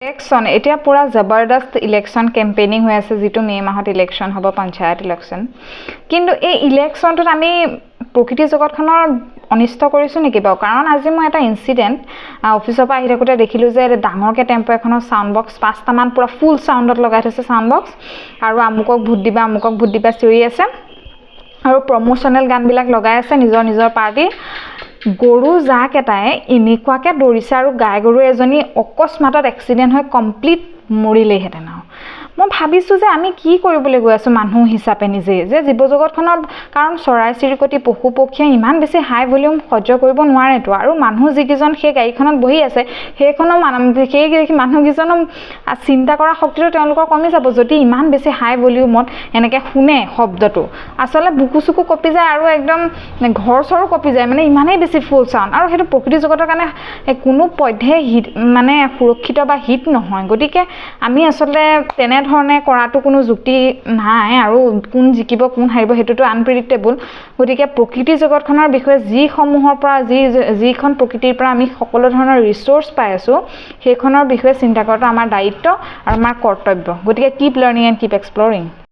Election এতিয়া পুৰা জবৰদস্ত election campaigning হৈ আছে, যিটো মে' মাহত ইলেকশ্যন হ'ব, পঞ্চায়ত ইলেকশ্যন। কিন্তু এই ইলেকশ্যনটোত আমি প্ৰকৃতি জগতখনৰ অনিষ্ট কৰিছোঁ নেকি বাৰু? কাৰণ আজি মই এটা ইনচিডেণ্ট অফিচৰ পৰা আহি থাকোঁতে দেখিলোঁ যে ডাঙৰকৈ টেম্পো এখনৰ চাউণ্ড বক্স 5টামান পূৰা ফুল চাউণ্ডত লগাই থৈছে চাউণ্ড বক্স, আৰু আমুকক ভোট দিবা চিঞৰি আছে, আৰু প্ৰমোচনেল গানবিলাক লগাই আছে নিজৰ নিজৰ পাৰ্টিৰ। গৰু জাক এটাই এনেকুৱাকৈ দৌৰিছে, আৰু গাই গৰু এজনী অকস্মাতত এক্সিডেণ্ট হৈ কমপ্লিট মৰিলেইহেঁতেন। আৰু মই ভাবিছোঁ যে আমি কি কৰিবলৈ গৈ আছোঁ মানুহ হিচাপে নিজেই, যে জীৱ জগতখনৰ, কাৰণ চৰাই চিৰিকটি পশু পক্ষীয়ে ইমান বেছি হাই ভলিউম সহ্য কৰিব নোৱাৰেতো, আৰু মানুহ যিকেইজন সেই গাড়ীখনত বহি আছে সেই মানুহকেইজনৰ চিন্তা কৰা শক্তিটো তেওঁলোকৰ কমি যাব যদি ইমান বেছি হাই ভলিউমত এনেকৈ শুনে শব্দটো। আচলতে বুকু চুকু কঁপি যায় আৰু একদম ঘৰ চৰো কঁপি যায়, মানে ইমানেই বেছি ফুল চাউণ্ড, আৰু সেইটো প্ৰকৃতি জগতৰ কাৰণে কোনো পধ্যে সুৰক্ষিত বা হিত নহয়। গতিকে আমি আচলতে তেনেধৰণে কৰাটো কোনো যুক্তি নাই, আৰু কোন জিকিব কোন হাৰিব সেইটোতো আনপ্ৰেডিক্টেবল। গতিকে প্ৰকৃতি জগতখনৰ বিষয়ে যিখন প্ৰকৃতিৰ পৰা আমি সকলো ধৰণৰ ৰিচোৰ্চ পাই আছোঁ সেইখনৰ বিষয়ে চিন্তা কৰাটো আমাৰ দায়িত্ব আৰু আমাৰ কৰ্তব্য। গতিকে কিপ লাৰ্ণিং এণ্ড কিপ এক্সপ্ল'ৰিং।